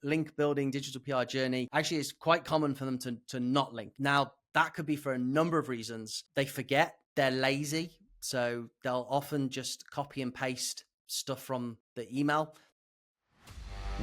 link building, digital PR journey, actually it's quite common for them to not link. Now, that could be for a number of reasons. They forget, they're lazy, so they'll often just copy and paste stuff from the email.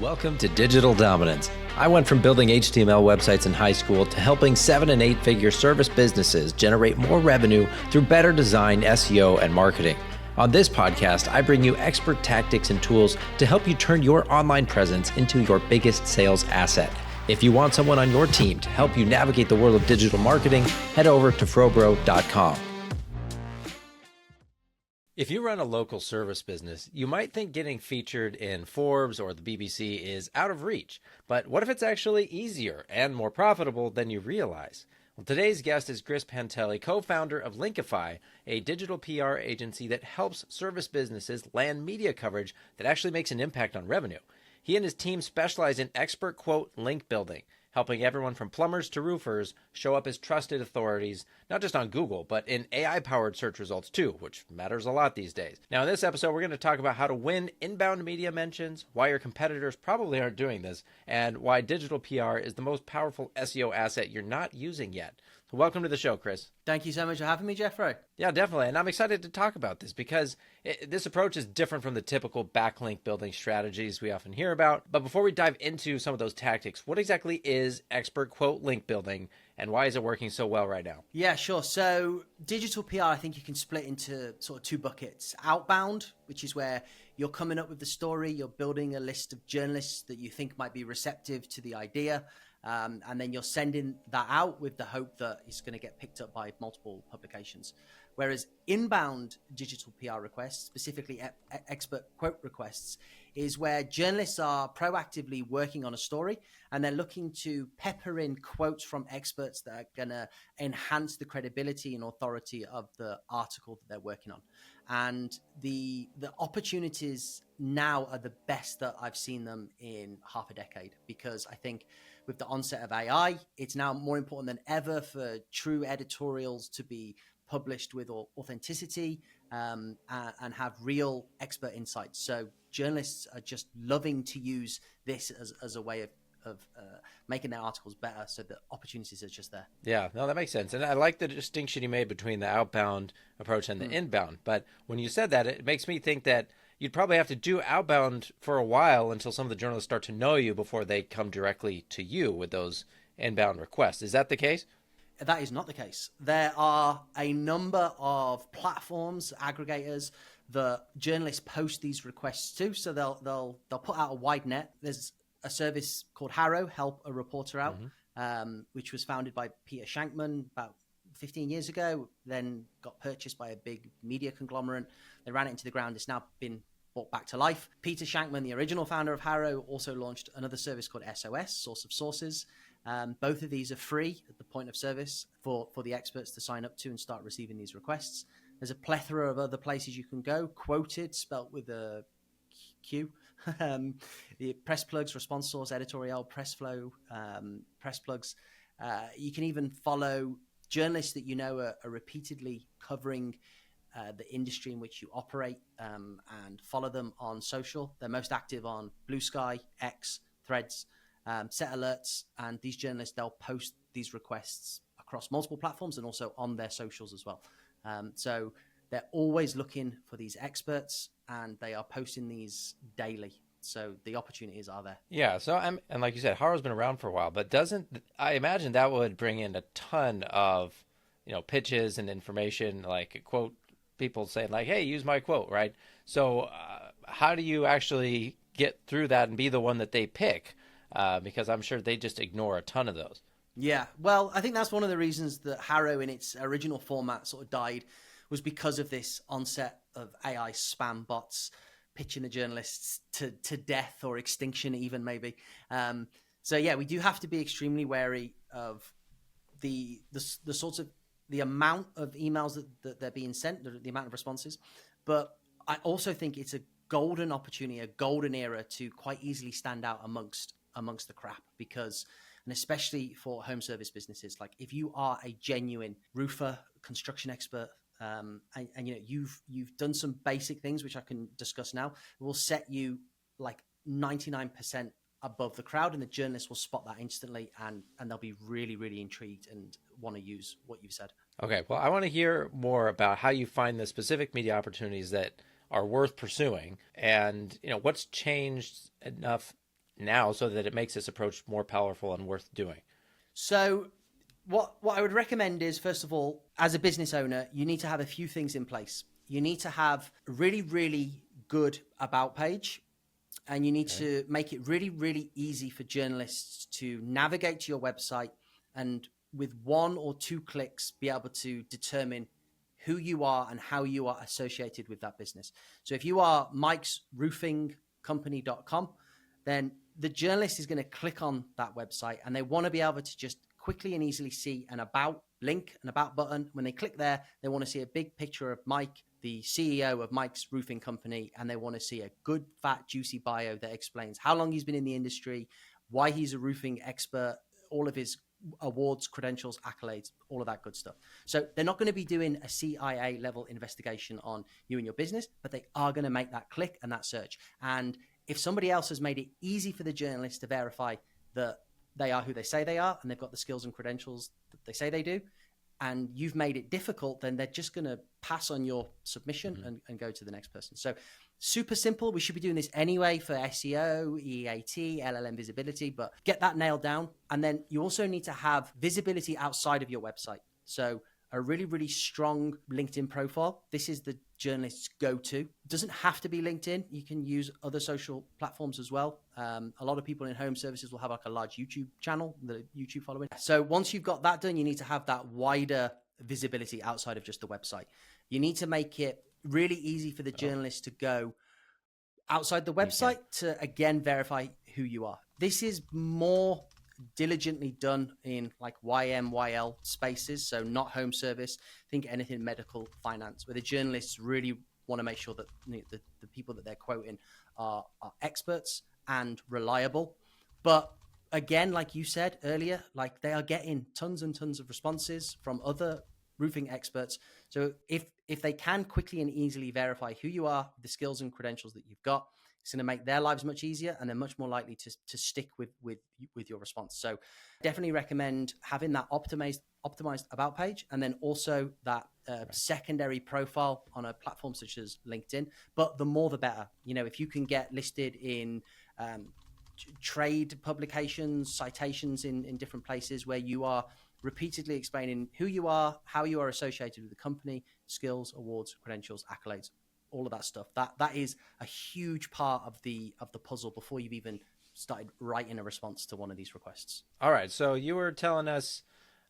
Welcome to Digital Dominance. I went from building HTML websites in high school to helping 7- and 8-figure service businesses generate more revenue through better design, SEO, and marketing. On this podcast, I bring you expert tactics and tools to help you turn your online presence into your biggest sales asset. If you want someone on your team to help you navigate the world of digital marketing, head over to FroBro.com. If you run a local service business, you might think getting featured in Forbes or the BBC is out of reach. But what if it's actually easier and more profitable than you realize? Well, today's guest is Chris Panteli, co-founder of Linkify, a digital PR agency that helps service businesses land media coverage that actually makes an impact on revenue. He and his team specialize in expert quote link building, helping everyone from plumbers to roofers show up as trusted authorities, not just on Google, but in AI-powered search results too, which matters a lot these days. Now, in this episode, we're going to talk about how to win inbound media mentions, why your competitors probably aren't doing this, and why digital PR is the most powerful SEO asset you're not using yet. So welcome to the show, Chris. Thank you so much for having me, Jeffrey. Yeah, definitely. And I'm excited to talk about this because this approach is different from the typical backlink building strategies we often hear about. But before we dive into some of those tactics, what exactly is expert quote link building and why is it working so well right now? Yeah, sure. So digital PR, I think you can split into sort of two buckets. Outbound, which is where you're coming up with the story, you're building a list of journalists that you think might be receptive to the idea. And then you're sending that out with the hope that it's going to get picked up by multiple publications. Whereas inbound digital PR requests, specifically expert quote requests, is where journalists are proactively working on a story and they're looking to pepper in quotes from experts that are going to enhance the credibility and authority of the article that they're working on. And the opportunities now are the best that I've seen them in half a decade, because I think with the onset of AI, it's now more important than ever for true editorials to be published with authenticity and have real expert insights. So journalists are just loving to use this as a way of making their articles better. So the opportunities are just there. Yeah, no, that makes sense. And I like the distinction you made between the outbound approach and the inbound. But when you said that, it makes me think that you'd probably have to do outbound for a while until some of the journalists start to know you before they come directly to you with those inbound requests. Is that the case? That is not the case. There are a number of platforms, aggregators, that journalists post these requests to. So they'll put out a wide net. There's a service called Harrow, Help a Reporter Out, which was founded by Peter Shankman about 15 years ago, then got purchased by a big media conglomerate. They ran it into the ground. It's now been brought back to life. Peter Shankman, the original founder of Harrow, also launched another service called SOS, Source of Sources. Both of these are free at the point of service for the experts to sign up to and start receiving these requests. There's a plethora of other places you can go. Quoted, spelt with a Q. The press plugs, response source, editorial, press flow, press plugs. You can even follow journalists that you know are repeatedly covering the industry in which you operate, and follow them on social. They're most active on Blue Sky, X, Threads. Set alerts, and these journalists, they'll post these requests across multiple platforms and also on their socials as well. So they're always looking for these experts and they are posting these daily. So the opportunities are there. Yeah. So and like you said, Harrow's been around for a while, but I imagine that would bring in a ton of, pitches and information, like a quote, people saying like, hey, use my quote, right? So how do you actually get through that and be the one that they pick? Because I'm sure they just ignore a ton of those. Yeah, well, I think that's one of the reasons that Harrow in its original format sort of died, was because of this onset of AI spam bots pitching the journalists to death or extinction even maybe. So yeah, we do have to be extremely wary of the sorts of the amount of emails that they're being sent, the amount of responses. But I also think it's a golden opportunity, a golden era to quite easily stand out amongst the crap, because, and especially for home service businesses, like if you are a genuine roofer, construction expert, and you've done some basic things which I can discuss now, it will set you like 99% above the crowd, and the journalists will spot that instantly, and they'll be really, really intrigued and want to use what you've said. Okay, well, I want to hear more about how you find the specific media opportunities that are worth pursuing, and what's changed enough now so that it makes this approach more powerful and worth doing. So what I would recommend is, first of all, as a business owner, you need to have a few things in place. You need to have a really, really good about page, and you need to make it really, really easy for journalists to navigate to your website and with 1 or 2 clicks be able to determine who you are and how you are associated with that business. So if you are mikesroofingcompany.com, then the journalist is going to click on that website, and they want to be able to just quickly and easily see an about link, an about button. When they click there, they want to see a big picture of Mike, the CEO of Mike's Roofing Company, and they want to see a good, fat, juicy bio that explains how long he's been in the industry, why he's a roofing expert, all of his awards, credentials, accolades, all of that good stuff. So they're not going to be doing a CIA level investigation on you and your business, but they are going to make that click and that search. And if somebody else has made it easy for the journalist to verify that they are who they say they are and they've got the skills and credentials that they say they do, and you've made it difficult, then they're just going to pass on your submission and go to the next person. So super simple. We should be doing this anyway for SEO, EAT, LLM visibility, but get that nailed down. And then you also need to have visibility outside of your website. So a really, really strong LinkedIn profile. This is the journalist's go-to. It doesn't have to be LinkedIn. You can use other social platforms as well. A lot of people in home services will have like a large YouTube channel, the YouTube following. So once you've got that done, you need to have that wider visibility outside of just the website. You need to make it really easy for the journalist to go outside the website to, again, verify who you are. This is more diligently done in like YMYL spaces, so not home service. Think anything medical, finance, where the journalists really want to make sure that the people that they're quoting are experts and reliable. But again, like you said earlier, like they are getting tons and tons of responses from other roofing experts. So if they can quickly and easily verify who you are, the skills and credentials that you've got, it's going to make their lives much easier, and they're much more likely to stick with your response. So definitely recommend having that optimized about page, and then also that secondary profile on a platform such as LinkedIn. But the more the better. If you can get listed in trade publications, citations in different places where you are repeatedly explaining who you are, how you are associated with the company, skills, awards, credentials, accolades, all of that stuff. That is a huge part of the puzzle before you've even started writing a response to one of these requests. All right. So you were telling us,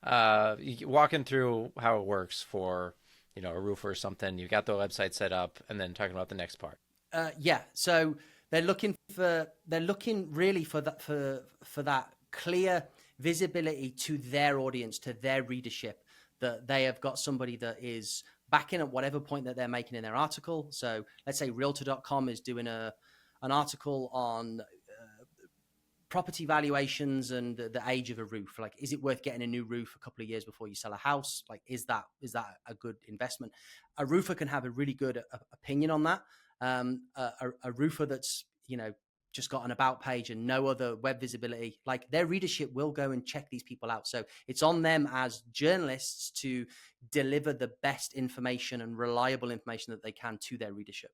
walking through how it works for, a roofer or something. You got the website set up, and then talking about the next part. Yeah. So they're looking really for that clear visibility to their audience, to their readership, that they have got somebody that is backing at whatever point that they're making in their article. So let's say realtor.com is doing an article on property valuations and the age of a roof. Like, is it worth getting a new roof a couple of years before you sell a house? Like, is that a good investment? A roofer can have a really good opinion on that. A roofer that's, just got an about page and no other web visibility, like their readership will go and check these people out. So it's on them as journalists to deliver the best information and reliable information that they can to their readership.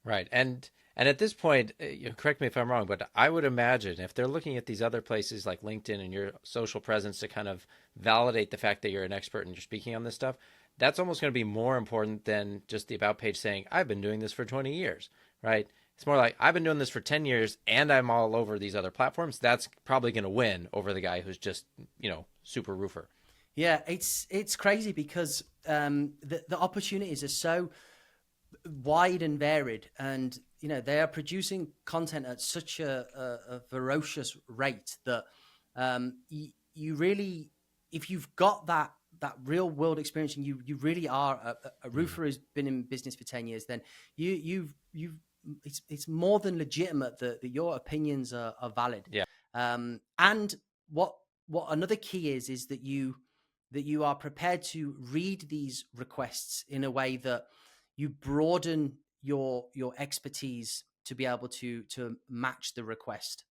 Right. And at this point, correct me if I'm wrong, but I would imagine if they're looking at these other places like LinkedIn and your social presence to kind of validate the fact that you're an expert and you're speaking on this stuff, that's almost going to be more important than just the about page saying, I've been doing this for 20 years, right? It's more like, I've been doing this for 10 years and I'm all over these other platforms. That's probably going to win over the guy who's just, super roofer. Yeah, it's crazy because the opportunities are so wide and varied, and they are producing content at such a ferocious rate that you really, if you've got that real world experience and you really are a roofer who's been in business for 10 years, then you've it's more than legitimate that your opinions are valid. Yeah. And what another key is that you are prepared to read these requests in a way that you broaden your expertise to be able to match the request.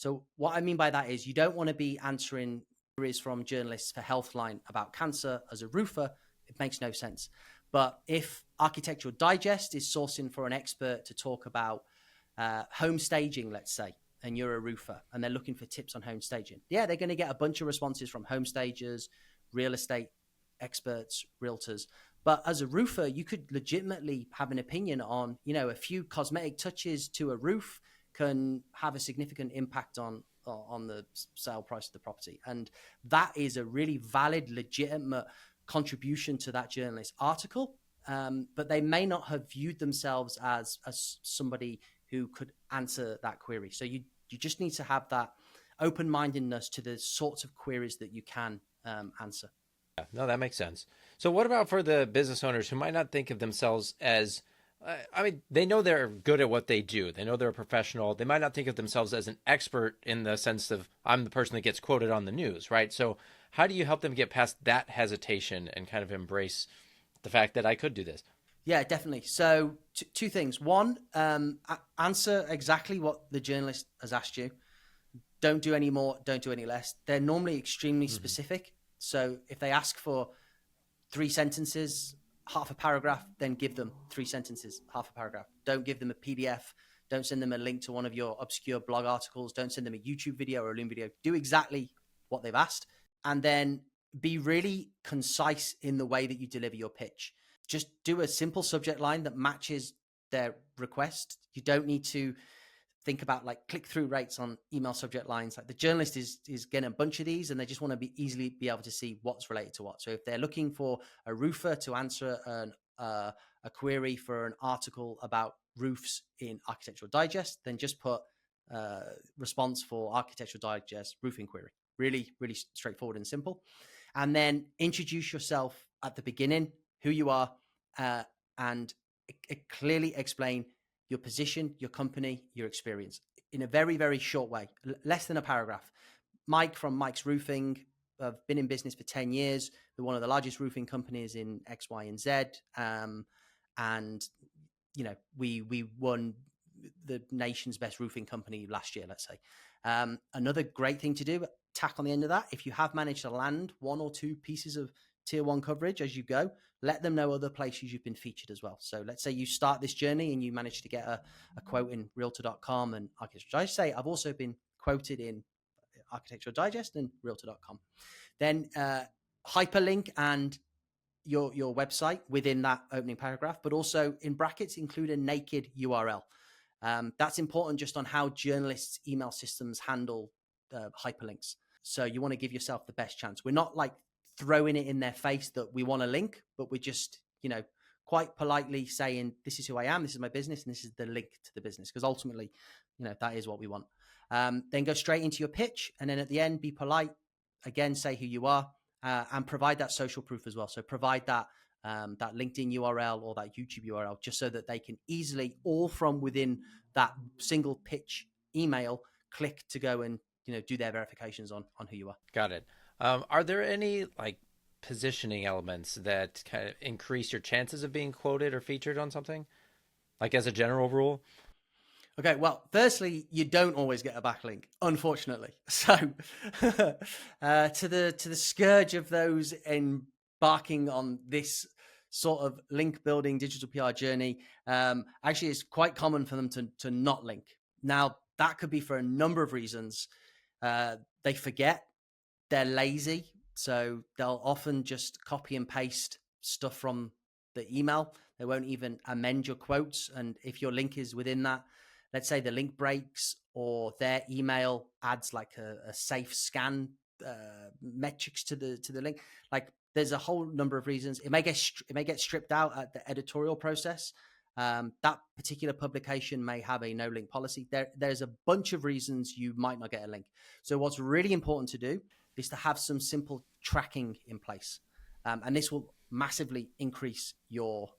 So what I mean by that is you don't want to be answering queries from journalists for Healthline about cancer as a roofer. It makes no sense. But if Architectural Digest is sourcing for an expert to talk about home staging, let's say, and you're a roofer and they're looking for tips on home staging, yeah, they're going to get a bunch of responses from home stagers, real estate experts, realtors. But as a roofer, you could legitimately have an opinion on, a few cosmetic touches to a roof can have a significant impact on the sale price of the property. And that is a really valid, legitimate contribution to that journalist article. But they may not have viewed themselves as somebody who could answer that query. So you just need to have that open-mindedness to the sorts of queries that you can answer. Yeah, no, that makes sense. So what about for the business owners who might not think of themselves as, they know they're good at what they do. They know they're a professional. They might not think of themselves as an expert in the sense of I'm the person that gets quoted on the news, right? So how do you help them get past that hesitation and kind of embrace the fact that I could do this? Yeah, definitely. So two things. One, answer exactly what the journalist has asked you. Don't do any more, don't do any less. They're normally extremely specific. So if they ask for 3 sentences, half a paragraph, then give them 3 sentences, half a paragraph. Don't give them a PDF. Don't send them a link to one of your obscure blog articles. Don't send them a YouTube video or a Loom video. Do exactly what they've asked. And then be really concise in the way that you deliver your pitch. Just do a simple subject line that matches their request. You don't need to think about like click-through rates on email subject lines. Like the journalist is getting a bunch of these and they just want to easily be able to see what's related to what. So if they're looking for a roofer to answer a query for an article about roofs in Architectural Digest, then just put response for Architectural Digest roofing query. Really, really straightforward and simple. And then introduce yourself at the beginning, who you are, and clearly explain your position, your company, your experience in a very, very short way, less than a paragraph. Mike from Mike's Roofing, I've been in business for 10 years. We're one of the largest roofing companies in X, Y, and Z. And, we won the nation's best roofing company last year, let's say. Another great thing to do, tack on the end of that, if you have managed to land 1 or 2 pieces of tier 1 coverage as you go, let them know other places you've been featured as well. So let's say you start this journey and you manage to get a quote in realtor.com and Architectural Digest. Say I've also been quoted in Architectural Digest and realtor.com. Then hyperlink and your website within that opening paragraph, but also in brackets include a naked URL. That's important just on how journalists' email systems handle hyperlinks. So you want to give yourself the best chance. We're not like throwing it in their face that we want a link, but we're just, quite politely saying, this is who I am, this is my business, and this is the link to the business. Because ultimately, that is what we want. Then go straight into your pitch. And then at the end, be polite. Again, say who you are and provide that social proof as well. So provide that LinkedIn URL or that YouTube URL, just so that they can easily, all from within that single pitch email, click to go and, do their verifications on who you are. Got it. Are there any positioning elements that kind of increase your chances of being quoted or featured on something, like as a general rule? Okay, well, firstly, you don't always get a backlink, unfortunately. So to the scourge of those embarking on this sort of link building digital PR journey, actually it's quite common for them to not link. Now, that could be for a number of reasons. They forget, they're lazy, so they'll often just copy and paste stuff from the email. They won't even amend your quotes. And if your link is within that, let's say the link breaks or their email adds like a safe scan metrics to the link. Like there's a whole number of reasons. It may get stripped out at the editorial process. That particular publication may have a no link policy. There's a bunch of reasons you might not get a link. So what's really important to do is to have some simple tracking in place. And this will massively increase your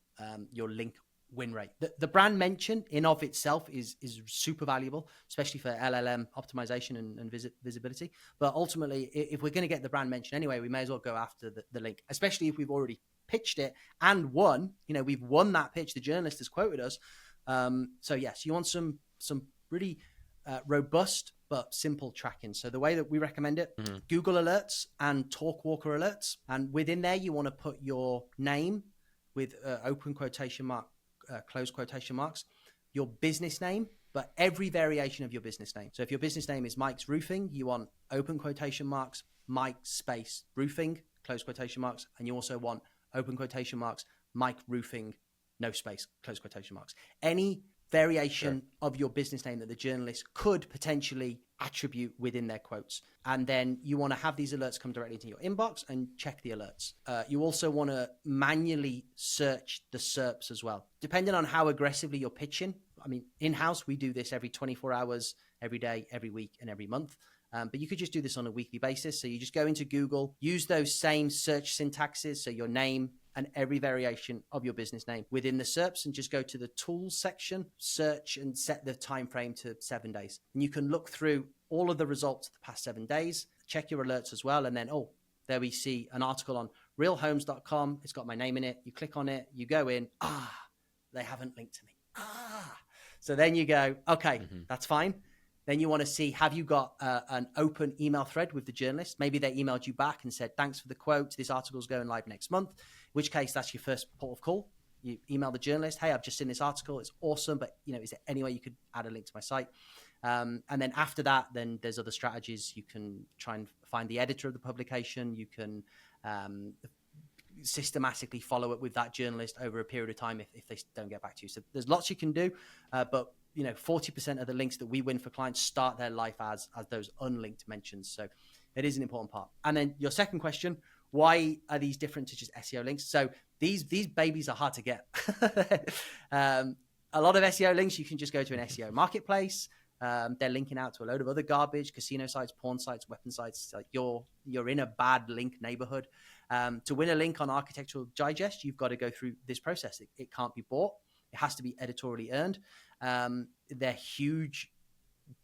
link win rate. The brand mention in of itself is super valuable, especially for LLM optimization and visibility. But ultimately, if we're going to get the brand mention anyway, we may as well go after the link, especially if we've already pitched it and won. We've won that pitch. The journalist has quoted us. So yes, you want some really robust but simple tracking. So the way that we recommend it, Google alerts and Talkwalker alerts. And within there, you want to put your name with open quotation mark, close quotation marks, your business name, but every variation of your business name. So if your business name is Mike's Roofing, you want open quotation marks, Mike space roofing, close quotation marks. And you also want open quotation marks, Mike Roofing, no space, close quotation marks. Any variation of your business name that the journalist could potentially attribute within their quotes. And then you want to have these alerts come directly into your inbox and check the alerts. You also want to manually search the SERPs as well. Depending on how aggressively you're pitching, I mean, in-house, we do this every 24 hours, every day, every week, and every month. But you could just do this on a weekly basis. So you just go into Google, use those same search syntaxes. So your name and every variation of your business name within the SERPs, and just go to the tools section, search, and set the time frame to 7 days. And you can look through all of the results of the past 7 days, check your alerts as well. And then, there we see an article on realhomes.com. It's got my name in it. You click on it, you go in. They haven't linked to me. So then you go, okay, that's fine. Then you want to see, have you got an open email thread with the journalist? Maybe they emailed you back and said, thanks for the quote. This article's going live next month, in which case that's your first port of call. You email the journalist, hey, I've just seen this article. It's awesome, but is there any way you could add a link to my site? And then after that, then there's other strategies. You can try and find the editor of the publication. You can systematically follow up with that journalist over a period of time if they don't get back to you. So there's lots you can do, but 40% of the links that we win for clients start their life as those unlinked mentions. So it is an important part. And then your second question, why are these different to just SEO links? So these babies are hard to get. A lot of SEO links, you can just go to an SEO marketplace. They're linking out to a load of other garbage, casino sites, porn sites, weapon sites. Like you're in a bad link neighborhood. To win a link on Architectural Digest, you've got to go through this process. It can't be bought. It has to be editorially earned. They're huge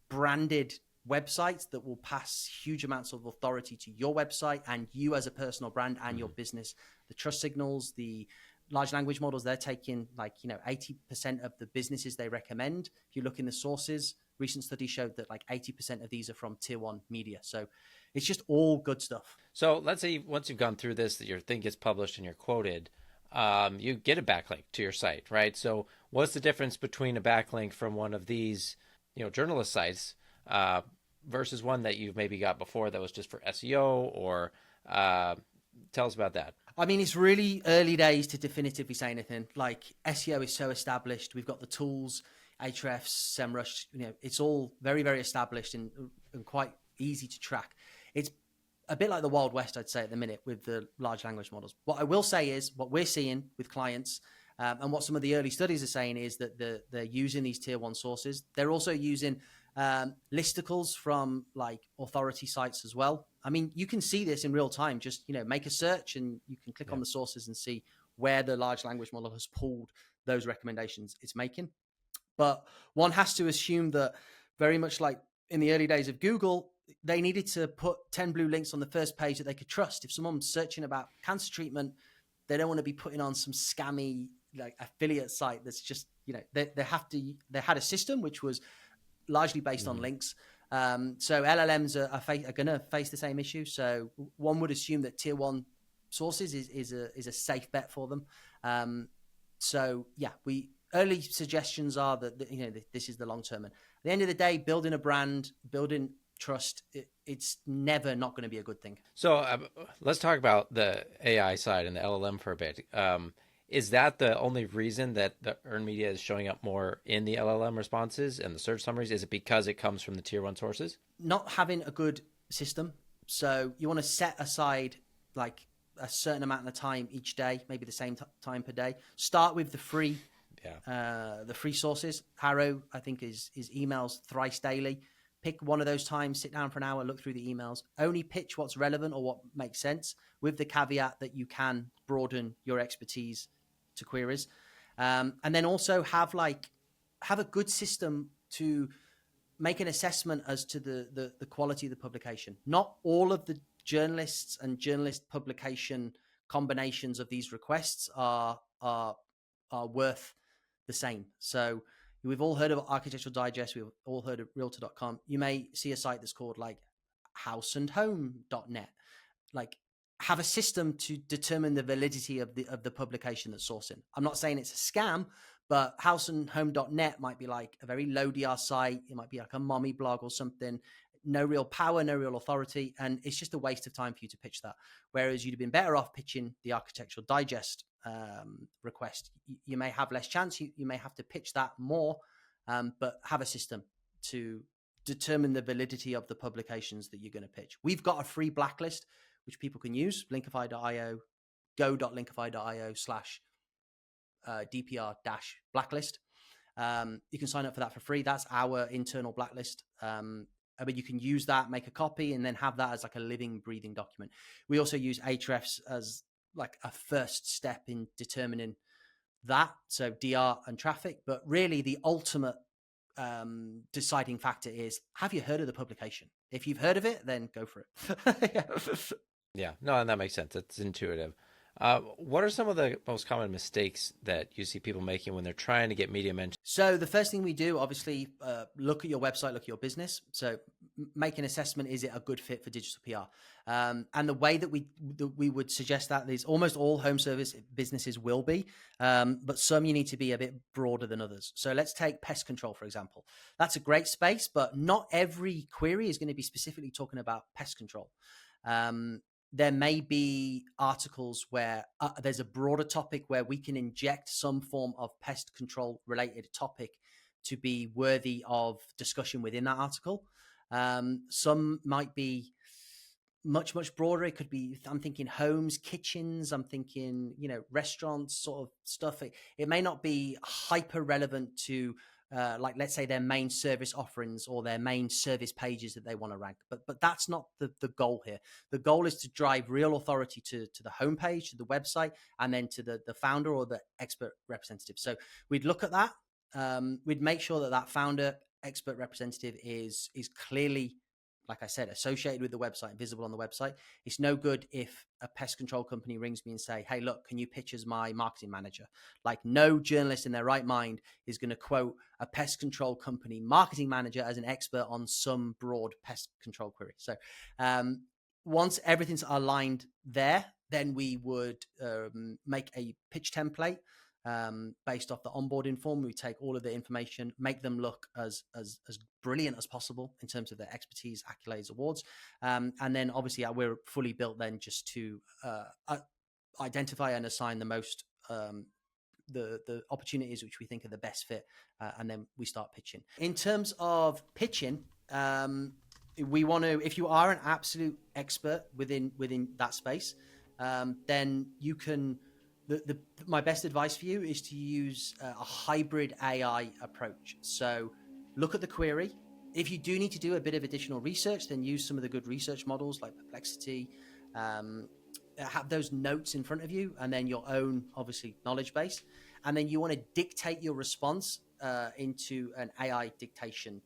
branded websites that will pass huge amounts of authority to your website and you as a personal brand and your business. The trust signals, the large language models, they're taking 80% of the businesses they recommend. If you look in the sources, recent studies showed that 80% of these are from tier one media. So it's just all good stuff. So let's say once you've gone through this, that your thing gets published and you're quoted, you get a backlink to your site, right? So what's the difference between a backlink from one of these, journalist sites versus one that you've maybe got before that was just for SEO? Or tell us about that. I mean, it's really early days to definitively say anything. SEO is so established. We've got the tools, Ahrefs, SEMrush, it's all very, very established and quite easy to track. It's a bit like the Wild West, I'd say, at the minute with the large language models. What I will say is what we're seeing with clients and what some of the early studies are saying is that they're using these tier one sources. They're also using listicles from authority sites as well. I mean, you can see this in real time. Just, make a search and you can click on the sources and see where the large language model has pulled those recommendations it's making. But one has to assume that very much like in the early days of Google, they needed to put 10 blue links on the first page that they could trust. If someone's searching about cancer treatment, they don't want to be putting on some scammy affiliate site that's just, they had a system which was largely based on links. So LLMs are going to face the same issue. So one would assume that tier one sources is a safe bet for them. So yeah, early suggestions are that this is the long term. And at the end of the day, building a brand, building trust, it's never not going to be a good thing. So let's talk about the AI side and the LLM for a bit. Is that the only reason that the earned media is showing up more in the LLM responses and the search summaries? Is it because it comes from the tier one sources? Not having a good system. So you want to set aside a certain amount of time each day, maybe the same time per day. Start with the free sources. Harrow, I think, is emails thrice daily. Pick one of those times, sit down for an hour, look through the emails. Only pitch what's relevant or what makes sense, with the caveat that you can broaden your expertise to queries. And then also have a good system to make an assessment as to the quality of the publication. Not all of the journalists and journalist publication combinations of these requests are worth the same. So We've all heard of Architectural Digest. We've all heard of Realtor.com. You may see a site that's called like houseandhome.net. Like, have a system to determine the validity of the publication that's sourcing. I'm not saying it's a scam, but houseandhome.net might be like a very low DR site. It might be like a mommy blog or something. No real power, no real authority, and it's just a waste of time for you to pitch that. Whereas you'd have been better off pitching the Architectural Digest request. You may have less chance. You may have to pitch that more, but have a system to determine the validity of the publications that you're going to pitch. We've got a free blacklist which people can use, linkify.io, go.linkify.io/DPR-blacklist. You can sign up for that for free. That's our internal blacklist. But you can use that, make a copy, and then have that as like a living, breathing document. We also use Ahrefs as like a first step in determining that, so DR and traffic. But really, the ultimate deciding factor is, have you heard of the publication? If you've heard of it, then go for it. Yeah, no, and that makes sense. It's intuitive. What are some of the most common mistakes that you see people making when they're trying to get media mention? So the first thing we do, obviously, look at your website, look at your business. So make an assessment: is it a good fit for digital PR? And the way that we would suggest that is almost all home service businesses will be, but some you need to be a bit broader than others. So let's take pest control, for example. That's a great space, but not every query is going to be specifically talking about pest control. There may be articles where there's a broader topic where we can inject some form of pest control related topic to be worthy of discussion within that article. Some might be much, much broader. It could be, I'm thinking homes, kitchens, I'm thinking, restaurants sort of stuff. It may not be hyper relevant to like, let's say, their main service offerings or their main service pages that they want to rank. But that's not the goal here. The goal is to drive real authority to the homepage, to the website, and then to the founder or the expert representative. So we'd look at that. We'd make sure that founder, expert representative is clearly, like I said, associated with the website, visible on the website. It's no good if a pest control company rings me and say, hey, look, can you pitch as my marketing manager? Like, no journalist in their right mind is going to quote a pest control company marketing manager as an expert on some broad pest control query. So once everything's aligned there, then we would make a pitch template based off the onboarding form. We take all of the information, make them look as brilliant as possible in terms of their expertise, accolades, awards. And then obviously we're fully built then just to identify and assign the most, the opportunities which we think are the best fit. And then we start pitching. In terms of pitching, we want to, if you are an absolute expert within that space, then you can, my best advice for you is to use a hybrid AI approach. So look at the query. If you do need to do a bit of additional research, then use some of the good research models like Perplexity. Have those notes in front of you, and then your own, obviously, knowledge base. And then you want to dictate your response into an AI dictation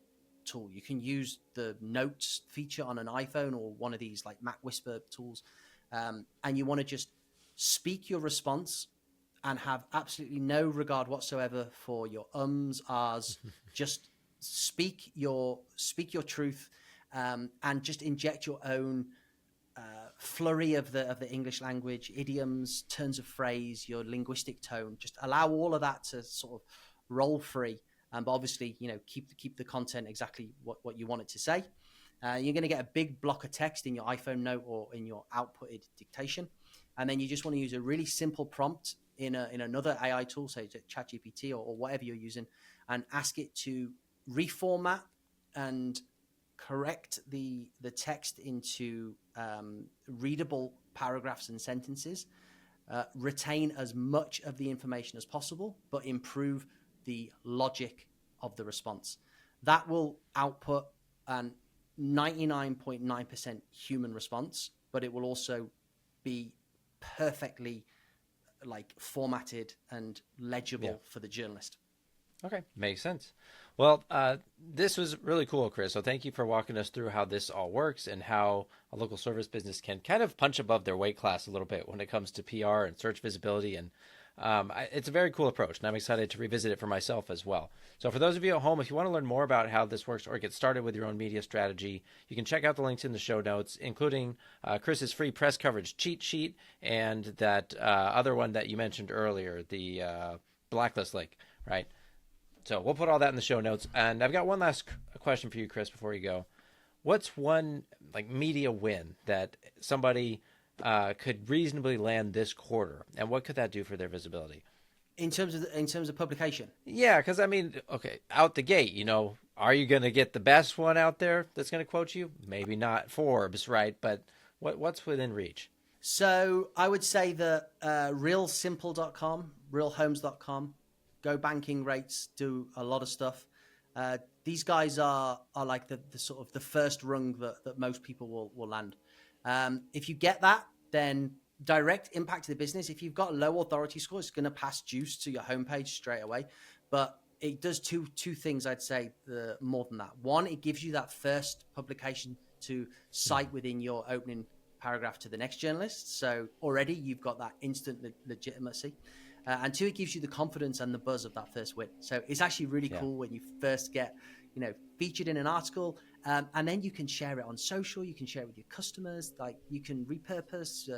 tool. You can use the notes feature on an iPhone or one of these like Mac Whisper tools. And you want to just speak your response and have absolutely no regard whatsoever for your ahs. Just speak your truth, and just inject your own flurry of the English language, idioms, turns of phrase, your linguistic tone. Just allow all of that to sort of roll free, but obviously, keep the content exactly what you want it to say. You're going to get a big block of text in your iPhone note or in your outputted dictation. And then you just want to use a really simple prompt in another AI tool, say ChatGPT or whatever you're using, and ask it to reformat and correct the text into readable paragraphs and sentences, retain as much of the information as possible, but improve the logic of the response. That will output an 99.9% human response, but it will also be perfectly formatted and legible for the journalist. Okay, makes sense. Well, this was really cool, Chris. So thank you for walking us through how this all works and how a local service business can kind of punch above their weight class a little bit when it comes to PR and search visibility and It's a very cool approach, and I'm excited to revisit it for myself as well. So for those of you at home, if you want to learn more about how this works or get started with your own media strategy, you can check out the links in the show notes, including Chris's free press coverage cheat sheet and that other one that you mentioned earlier, the blacklist link, right? So we'll put all that in the show notes. And I've got one last question for you, Chris, before you go. What's one like media win that somebody could reasonably land this quarter, and what could that do for their visibility? In terms of publication? Yeah, because I mean, okay, out the gate, you know, are you going to get the best one out there that's going to quote you? Maybe not Forbes, right? But what's within reach? So I would say that realsimple.com, realhomes.com, Go Banking Rates do a lot of stuff. These guys are like the sort of the first rung that most people will land. If you get that, then direct impact to the business. If you've got low authority score, it's going to pass juice to your homepage straight away. But it does two things, I'd say, more than that. One, it gives you that first publication to cite within your opening paragraph to the next journalist. So already you've got that instant legitimacy. And two, it gives you the confidence and the buzz of that first win. So it's actually really cool when you first get, featured in an article, and then you can share it on social. You can share it with your customers. Like you can repurpose.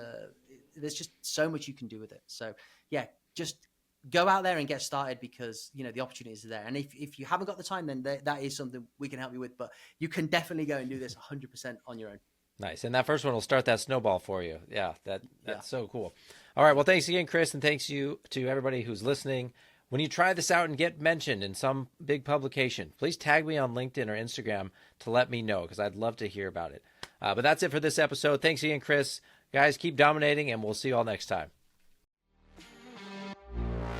There's just so much you can do with it. So yeah, just go out there and get started because the opportunities are there. And if you haven't got the time, then that is something we can help you with. But you can definitely go and do this 100% on your own. Nice. And that first one will start that snowball for you. Yeah, that's so cool. All right. Well, thanks again, Chris. And thanks you to everybody who's listening. When you try this out and get mentioned in some big publication, please tag me on LinkedIn or Instagram to let me know because I'd love to hear about it. But that's it for this episode. Thanks again, Chris. Guys, keep dominating, and we'll see you all next time.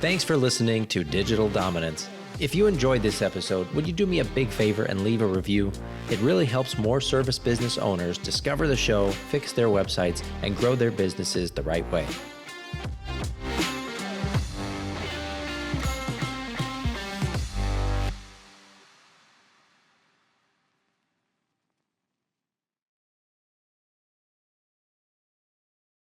Thanks for listening to Digital Dominance. If you enjoyed this episode, would you do me a big favor and leave a review? It really helps more service business owners discover the show, fix their websites, and grow their businesses the right way.